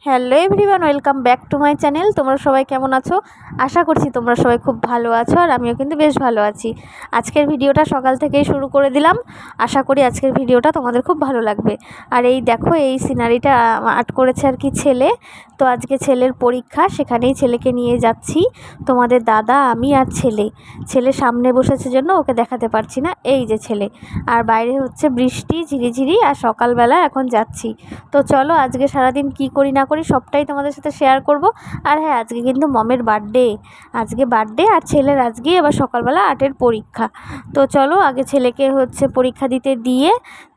Hello everyone, welcome back to my channel. তোমরা সবাই কেমন আছো? আশা করছি তোমরা সবাই খুব ভালো আছো, আর আমিও কিন্তু বেশ ভালো আছি। আজকের ভিডিওটা সকাল থেকেই শুরু করে দিলাম। আশা করি আজকের ভিডিওটা তোমাদের খুব ভালো লাগবে। আর এই দেখো, এই সিনারিটা আর্ট করেছে আর কি ছেলে। তো আজকে ছেলের পরীক্ষা, সেখানেই ছেলেকে নিয়ে যাচ্ছি। তোমাদের দাদা, আমি আর ছেলে সামনে বসেছে জন্য ওকে দেখাতে পারছি না। এই যে ছেলে, আর বাইরে হচ্ছে বৃষ্টি ঝিরিঝিরি, আর সকালবেলা এখন যাচ্ছি। তো চলো আজকে সারাদিন কি করি না করি সবটাই তোমাদের সাথে শেয়ার করব। আর হ্যাঁ, আজকে কিন্তু মমের বার্থডে, আজকে বার্থডে, আর ছেলের আজকে আবার সকালবেলা আর্টের পরীক্ষা। তো চলো আগে ছেলেকে হচ্ছে পরীক্ষা দিতে দিয়ে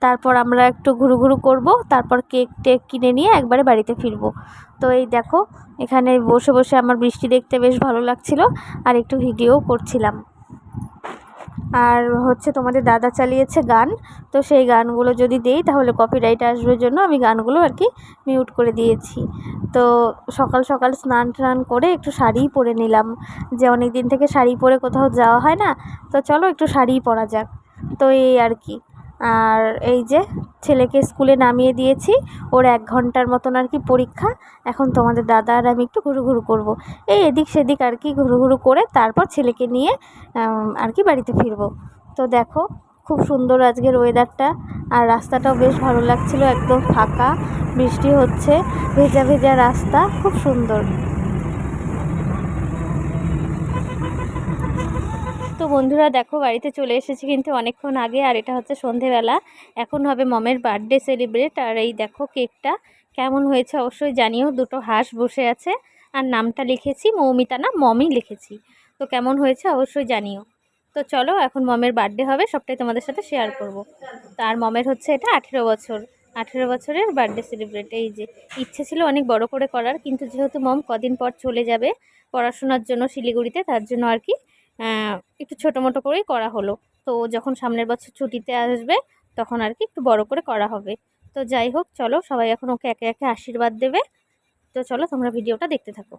তারপর আমরা একটু ঘুরু করব, তারপর কেক টেক কিনে নিয়ে একবারে বাড়িতে ফিরবো। তো এই দেখো, এখানে বসে বসে আমার বৃষ্টি দেখতে বেশ ভালো লাগছিল, আর একটু ভিডিও করছিলাম। আর হচ্ছে তোমাদের দাদা চালিয়েছে গান, তো সেই গানগুলো যদি দেই তাহলে কপিরাইট আসবে, জন্য আমি গানগুলো আর কি মিউট করে দিয়েছি। তো সকাল সকাল স্নান টান করে একটু শাড়ি পরে নিলাম, যে অনেক দিন থেকে শাড়ি পরে কোথাও যাওয়া হয় না। তো চলো একটু শাড়িই পরা যাক। তো এই আর কি। আর এই যে ছেলেকে স্কুলে নামিয়ে দিয়েছি, ওর 1 ঘন্টার মতন আর কি পরীক্ষা। এখন তোমাদের দাদা আর আমি একটু ঘুরু করবো, এই এদিক সেদিক আর কি ঘুরু করে তারপর ছেলেকে নিয়ে আর কি বাড়িতে ফিরবো। তো দেখো, খুব সুন্দর আজকের ওয়েদারটা, আর রাস্তাটাও বেশ ভালো লাগছিল, একদম ফাঁকা, বৃষ্টি হচ্ছে, ভেজা ভেজা রাস্তা, খুব সুন্দর। তো বন্ধুরা দেখো, বাড়িতে চলে এসেছি কিন্তু অনেকক্ষণ আগে, আর এটা হচ্ছে সন্ধেবেলা। এখন হবে মমের বার্থডে সেলিব্রেট। আর এই দেখো কেকটা কেমন হয়েছে অবশ্যই জানিও। 2টো হাঁস বসে আছে, আর নামটা লিখেছি মৌমিতা, না মমই লিখেছি। তো কেমন হয়েছে অবশ্যই জানিও। তো চলো এখন মমের বার্থডে হবে, সবটাই তোমাদের সাথে শেয়ার করব। তার মমের হচ্ছে এটা 18 বছর, 18 বছরের বার্থডে সেলিব্রেট। এই যে ইচ্ছে ছিল অনেক বড় করে করার, কিন্তু যেহেতু মম কদিন পর চলে যাবে পড়াশোনার জন্য শিলিগুড়িতে, তার জন্য আর কি একটু ছোটো মোটো করেই করা হলো। তো যখন সামনের বছর ছুটিতে আসবে তখন আর কি একটু বড় করে করা হবে। তো যাই হোক, চলো সবাই এখন ওকে একে একে আশীর্বাদ দেবে। তো চলো তোমরা ভিডিওটা দেখতে থাকো।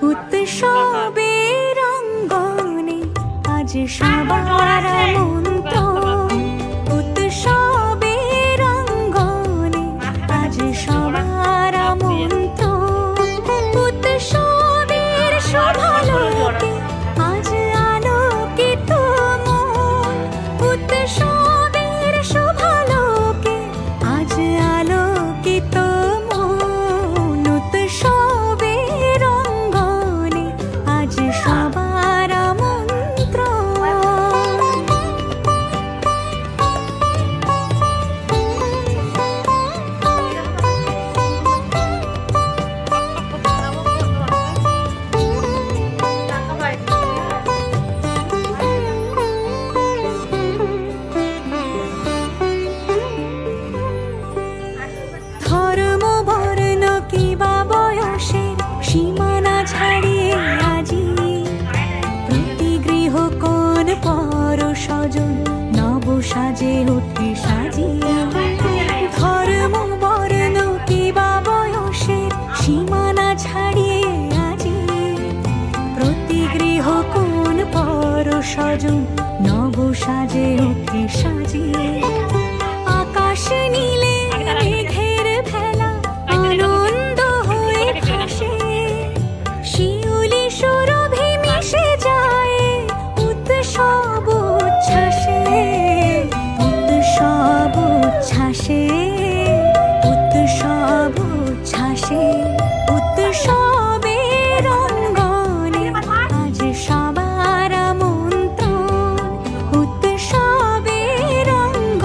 উৎসবের অঙ্গনে আজ সবার মন্ত্র, উৎসবের অঙ্গনে আজ সবার মন্ত্র, উৎসবের শোভালোকে আজ আলোকিত মন, উৎসবের শোভালোকে আজ আলোকিত মন, উৎসবের অঙ্গনে আজ সবার মন্ত্র। ধর্ম বর্ণ কিবা বয়সের সীমানা ছাড়িয়ে আজি প্রতি গৃহ কোন পর স্বজন নব সাজে উঠে সাজিয়ে। ধর্ম বর্ণ কিবা বয়সের সীমানা ছাড়িয়ে আজি প্রতি গৃহ কোন পর স্বজন নব সাজে উঠে সাজিয়ে। আকাশ নীলে মেঘের ভেলা আনন্দ হয়ে ভাসে, শিউলি সুরভি মিশে যায় উৎসব উচ্ছ্বাসে, উৎসব উচ্ছ্বাসে, উৎসব উচ্ছ্বাসে, উৎসবের অঙ্গনে আজ সবার মন্ত্র, উৎসবের অঙ্গনে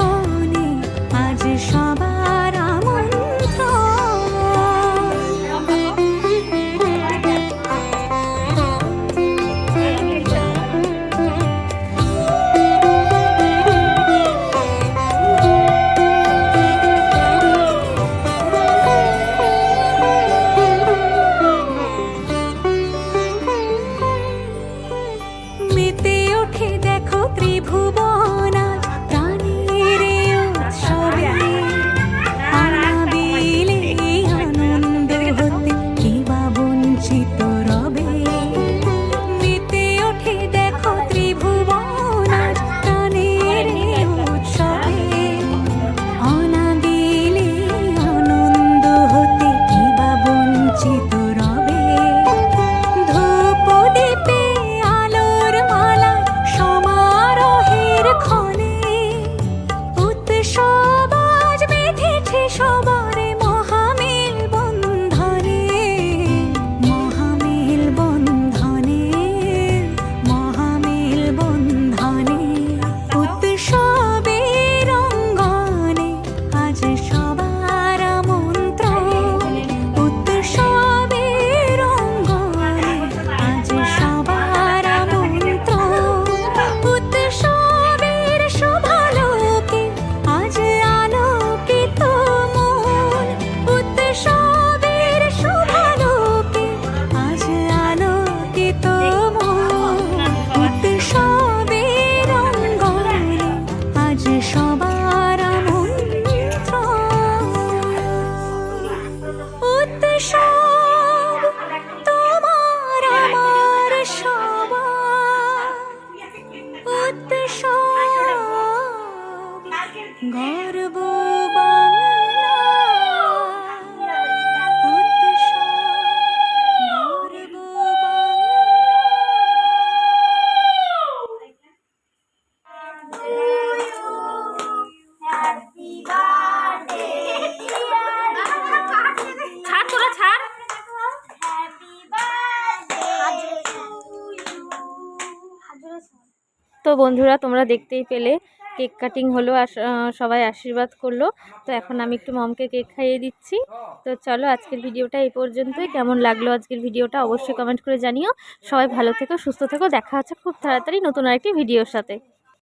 গর্ব বাংলা উৎসব, গর্ব ছাড় তোরা ছাড়। তো বন্ধুরা তোমরা দেখতেই পেলে কেক কাটিং হলো আর সবাই আশীর্বাদ করলো। তো এখন আমি একটু মমকে কেক খাইয়ে দিচ্ছি। তো চলো আজকের ভিডিওটা এই পর্যন্তই। কেমন লাগলো আজকের ভিডিওটা অবশ্যই কমেন্ট করে জানিও। সবাই ভালো থেকো, সুস্থ থেকো। দেখা হচ্ছে খুব তাড়াতাড়ি নতুন আরেকটি ভিডিওর সাথে।